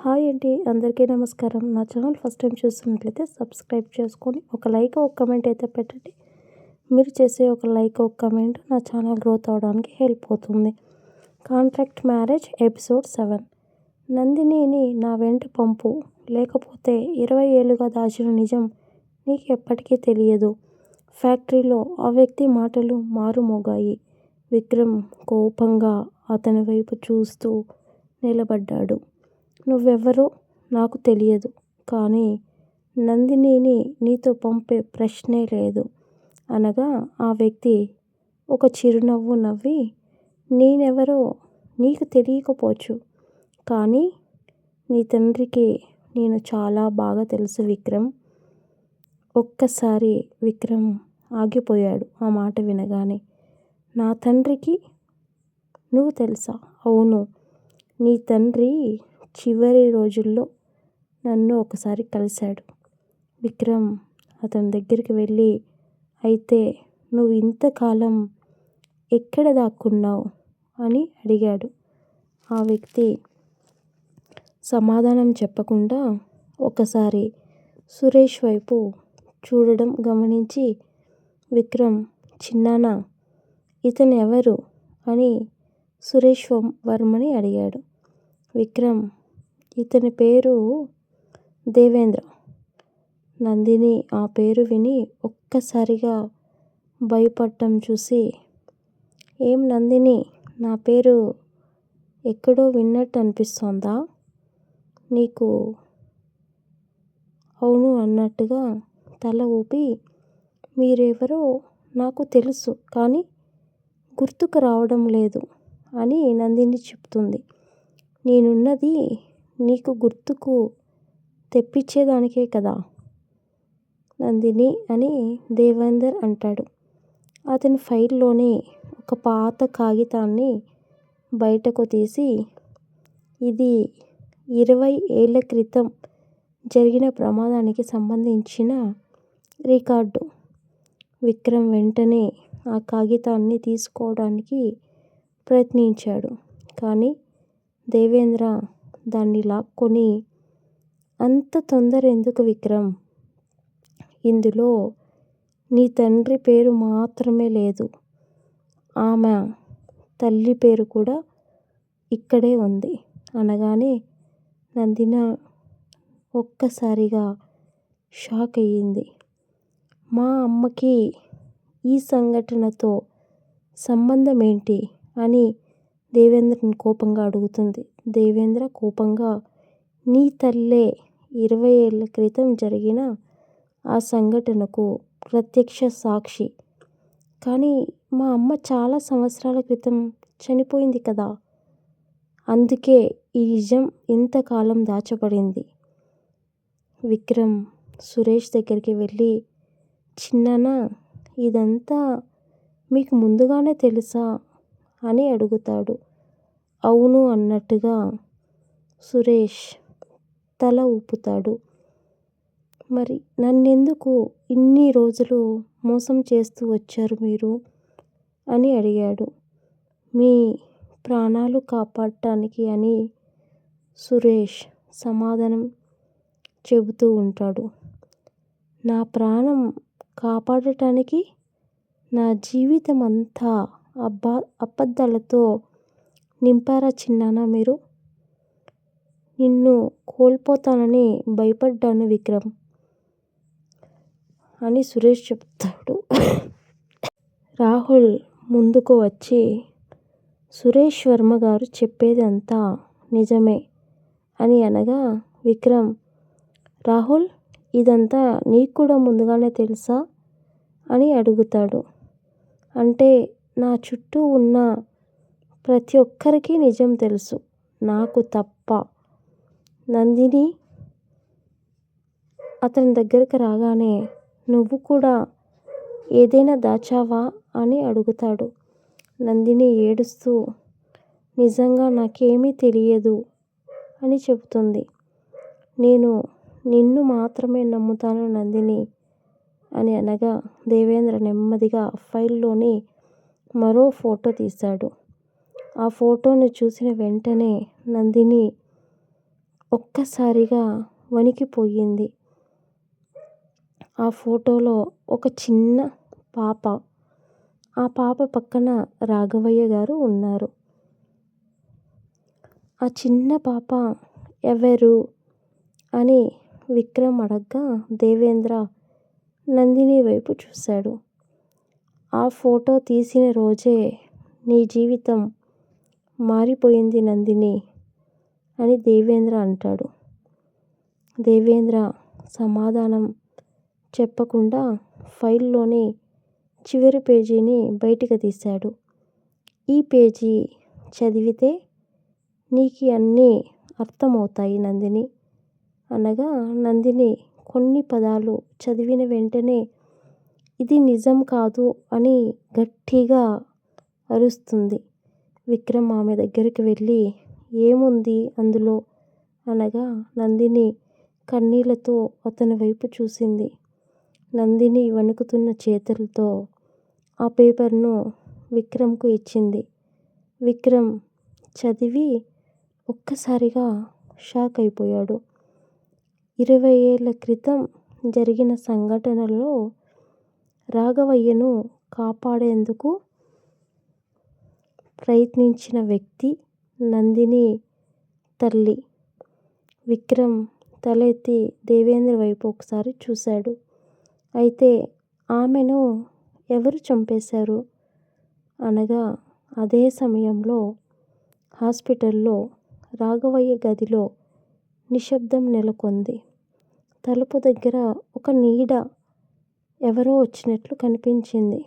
Hi అండి, అందరికీ నమస్కారం. నా ఛానల్ ఫస్ట్ టైం చూస్తున్నట్లయితే సబ్స్క్రైబ్ చేసుకొని ఒక లైక్ ఒక కమెంట్ అయితే పెట్టండి. మీరు చేసే ఒక లైక్ ఒక కమెంట్ నా ఛానల్ గ్రోత్ అవడానికి హెల్ప్ అవుతుంది. Contract marriage episode 7. నందినిని నా వెంట పంపు, లేకపోతే 20 ఏళ్ళుగా దాచిన నిజం నీకు ఎప్పటికీ తెలియదు. ఫ్యాక్టరీలో ఆ వ్యక్తి మాటలు మారుమోగాయి. విక్రమ్ కోపంగా అతని వైపు చూస్తూ నిలబడ్డాడు. నువ్వెవరో నాకు తెలియదు, కానీ నందినిని నీతో పంపే ప్రశ్నే లేదు అనగా ఆ వ్యక్తి ఒక చిరునవ్వు నవ్వి, నేనెవరో నీకు తెలియకపోవచ్చు, కానీ నీ తండ్రికి నేను చాలా బాగా తెలుసు విక్రమ్. ఒక్కసారి విక్రమ్ ఆగిపోయాడు ఆ మాట వినగానే. నా తండ్రికి నువ్వు తెలుసా? అవును, నీ తండ్రి చివరి రోజుల్లో నన్ను ఒకసారి కలిశాడు. విక్రమ్ అతని దగ్గరికి వెళ్ళి, అయితే నువ్వు ఇంతకాలం ఎక్కడ దాక్కున్నావు అని అడిగాడు. ఆ వ్యక్తి సమాధానం చెప్పకుండా ఒకసారి సురేష్ వైపు చూడడం గమనించి, విక్రమ్, చిన్నానా, ఇతను ఎవరు అని సురేష్ వర్మని అడిగాడు. విక్రమ్, ఇతని పేరు దేవేంద్ర. నందిని ఆ పేరు విని ఒక్కసారిగా భయపడటం చూసి, ఏం నందిని, నా పేరు ఎక్కడో విన్నట్టు అనిపిస్తోందా నీకు? అవును అన్నట్టుగా తల ఊపి, మీరెవరో నాకు తెలుసు, కానీ గుర్తుకు రావడం లేదు అని నందిని చెప్తుంది. నేనున్నది నీకు గుర్తుకు తెప్పించేదానికే కదా నందిని అని దేవేందర్ అంటాడు. అతని ఫైల్లోని ఒక పాత కాగితాన్ని బయటకు తీసి, ఇది 20 ఏళ్ల క్రితం జరిగిన ప్రమాదానికి సంబంధించిన రికార్డు. విక్రమ్ వెంటనే ఆ కాగితాన్ని తీసుకోవడానికి ప్రయత్నించాడు, కానీ దేవేంద్ర దాన్ని లాక్కొని, అంత తొందర ఎందుకు విక్రమ్? ఇందులో నీ తండ్రి పేరు మాత్రమే లేదు, ఆమె తల్లి పేరు కూడా ఇక్కడే ఉంది అనగానే నందిన ఒక్కసారిగా షాక్ అయ్యింది. మా అమ్మకి ఈ సంఘటనతో సంబంధం ఏంటి అని దేవేంద్రని కోపంగా అడుగుతుంది. దేవేంద్ర కోపంగా, నీ తల్లే 20 ఏళ్ల క్రితం జరిగిన ఆ సంఘటనకు ప్రత్యక్ష సాక్షి, కానీ మా అమ్మ చాలా సంవత్సరాల క్రితం చనిపోయింది కదా, అందుకే ఈ నిజం ఇంతకాలం దాచబడింది. విక్రమ్ సురేష్ దగ్గరికి వెళ్ళి, చిన్నానా, ఇదంతా మీకు ముందుగానే తెలుసా అని అడుగుతాడు. అవును అన్నట్టుగా సురేష్ తల ఊపుతాడు. మరి నన్నెందుకు ఇన్ని రోజులు మోసం చేస్తూ వచ్చారు మీరు అని అడిగాడు. మీ ప్రాణాలు కాపాడటానికి అని సురేష్ సమాధానం చెబుతూ ఉంటాడు. నా ప్రాణం కాపాడటానికి నా జీవితం అంతా అబద్ధాలతో నింపారా చిన్నానా మీరు? నిన్ను కోల్పోతానని భయపడ్డాను విక్రమ్ అని సురేష్ చెప్తాడు. రాహుల్ ముందుకు వచ్చి, సురేష్ వర్మ గారు చెప్పేది అంతా నిజమే అని అనగా, విక్రమ్, రాహుల్, ఇదంతా నీకు కూడా ముందుగానే తెలుసా అని అడుగుతాడు. అంటే నా చుట్టూ ఉన్న ప్రతి ఒక్కరికి నిజం తెలుసు, నాకు తప్ప. నందిని అతని దగ్గరికి రాగానే, నువ్వు కూడా ఏదైనా దాచావా అని అడుగుతాడు. నందిని ఏడుస్తూ, నిజంగా నాకేమీ తెలియదు అని చెబుతుంది. నేను నిన్ను మాత్రమే నమ్ముతాను నందిని అని అనగా, దేవేంద్ర నెమ్మదిగా ఫైల్లోని మరో ఫోటో తీశాడు. ఆ ఫోటోను చూసిన వెంటనే నందిని ఒక్కసారిగా వణికిపోయింది. ఆ ఫోటోలో ఒక చిన్న పాప. ఆ పాప పక్కన రాఘవయ్య గారు ఉన్నారు. ఆ చిన్న పాప ఎవరు అని విక్రమ్ అడగ్గా దేవేంద్ర నందిని వైపు చూశాడు. ఆ ఫోటో తీసిన రోజే నీ జీవితం మారిపోయింది నందిని అని దేవేంద్ర అంటాడు. దేవేంద్ర సమాధానం చెప్పకుండా ఫైల్లోని చివరి పేజీని బయటికి తీశాడు. ఈ పేజీ చదివితే నీకు అన్నీ అర్థమవుతాయి నందిని అనగా నందిని కొన్ని పదాలు చదివిన వెంటనే ఇది నిజం కాదు అని గట్టిగా అరుస్తుంది. విక్రమ్ ఆమె దగ్గరికి వెళ్ళి ఏముంది అందులో అనగా నందిని కన్నీళ్లతో అతని వైపు చూసింది. నందిని వణుకుతున్న చేతులతో ఆ పేపర్ను విక్రమ్కు ఇచ్చింది. విక్రమ్ చదివి ఒక్కసారిగా షాక్ అయిపోయాడు. 20 ఏళ్ల క్రితం జరిగిన సంఘటనలో రాఘవయ్యను కాపాడేందుకు ప్రయత్నించిన వ్యక్తి నందిని తల్లి. విక్రమ్ తల ఎత్తి దేవేంద్ర వైపు ఒకసారి చూశాడు. అయితే ఆమెను ఎవరు చంపేశారు అనగా అదే సమయంలో హాస్పిటల్లో రాఘవయ్య గదిలో నిశ్శబ్దం నెలకొంది. తలుపు దగ్గర ఒక నీడ ఎవరో వచ్చినట్లు కనిపించింది.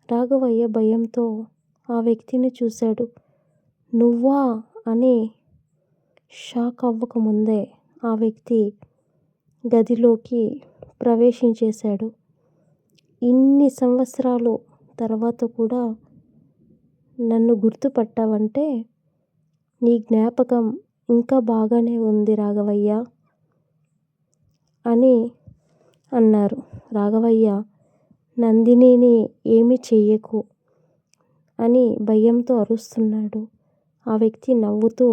రాఘవయ్య భయంతో ఆ వ్యక్తిని చూశాడు. నువ్వా అని షాక్ అవ్వకముందే ఆ వ్యక్తి గదిలోకి ప్రవేశించేశాడు. ఇన్ని సంవత్సరాలు తర్వాత కూడా నన్ను గుర్తుపట్టావంటే నీ జ్ఞాపకం ఇంకా బాగానే ఉంది రాఘవయ్య అని అన్నారు. రాఘవయ్య నందినిని ఏమీ చెయ్యకు అని భయంతో అరుస్తున్నాడు. ఆ వ్యక్తి నవ్వుతూ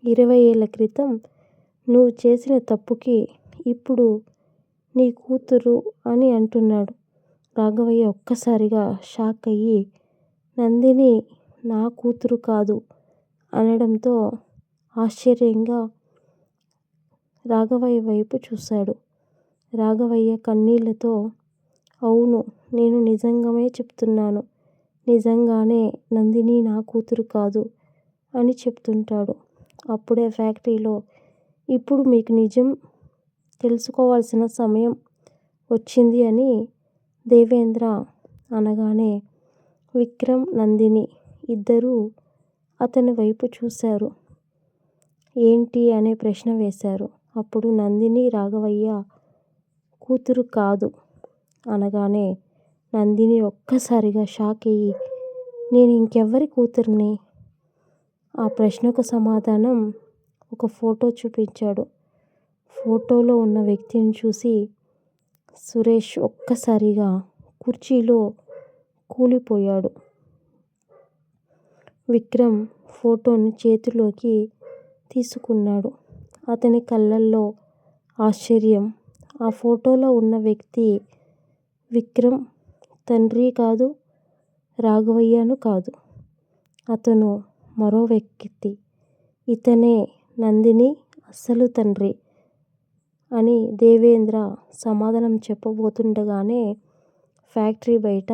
20 ఏళ్ల క్రితం నువ్వు చేసిన తప్పుకి ఇప్పుడు నీ కూతురు అని అంటున్నాడు. రాఘవయ్య ఒక్కసారిగా షాక్ అయ్యి నందిని నా కూతురు కాదు అనడంతో ఆశ్చర్యంగా రాఘవయ్య వైపు చూశాడు. రాఘవయ్య కన్నీళ్లతో అవును నేను నిజంగానే చెప్తున్నాను. నిజంగానే నందిని నా కూతురు కాదు అని చెప్తుంటాడు. అప్పుడే ఫ్యాక్టరీలో ఇప్పుడు మీకు నిజం తెలుసుకోవాల్సిన సమయం వచ్చింది అని దేవేంద్ర అనగానే విక్రమ్ నందిని ఇద్దరూ అతని వైపు చూశారు. ఏంటి అనే ప్రశ్న వేశారు. అప్పుడు నందిని రాఘవయ్య కూతురు కాదు అనగానే నందిని ఒక్కసారిగా షాక్ అయ్యి నేను ఇంకెవ్వరి కూతుర్ని? ఆ ప్రశ్నకు సమాధానం ఒక ఫోటో చూపించాడు. ఫోటోలో ఉన్న వ్యక్తిని చూసి సురేష్ ఒక్కసారిగా కుర్చీలో కూలిపోయాడు. విక్రమ్ ఫోటోను చేతిలోకి తీసుకున్నాడు. అతని కళ్ళల్లో ఆశ్చర్యం. ఆ ఫోటోలో ఉన్న వ్యక్తి విక్రమ్ తండ్రి కాదు, రాఘవయ్యను కాదు. అతను మరో వ్యక్తి. ఇతనే నందిని అసలు తండ్రి అని దేవేంద్ర సమాధానం చెప్పబోతుండగానే ఫ్యాక్టరీ బయట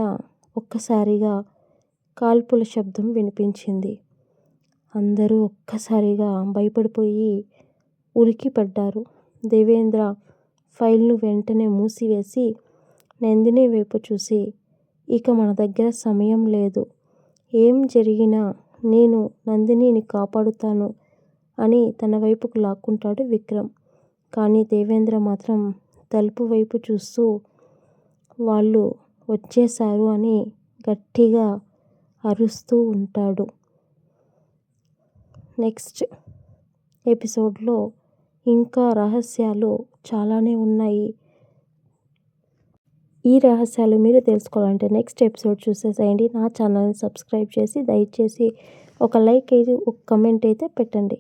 ఒక్కసారిగా కాల్పుల శబ్దం వినిపించింది. అందరూ ఒక్కసారిగా భయపడిపోయి ఉలిక్కిపడ్డారు. దేవేంద్ర ఫైల్ను వెంటనే మూసివేసి నందిని వైపు చూసి ఇక మన దగ్గర సమయం లేదు. ఏం జరిగినా నేను నందినిని కాపాడుతాను అని తన వైపుకు లాక్కుంటాడు విక్రమ్. కానీ దేవేంద్ర మాత్రం తలుపు వైపు చూస్తూ వాళ్ళు వచ్చేశారు అని గట్టిగా అరుస్తూ ఉంటాడు. నెక్స్ట్ ఎపిసోడ్లో ఇంకా రహస్యాలు చాలానే ఉన్నాయి. ఈ రహస్యాలు మీరు తెలుసుకోవాలంటే నెక్స్ట్ ఎపిసోడ్ చూసేసేయండి. నా ఛానల్ని సబ్స్క్రైబ్ చేసి దయచేసి ఒక లైక్ అయితే ఒక కమెంట్ అయితే పెట్టండి.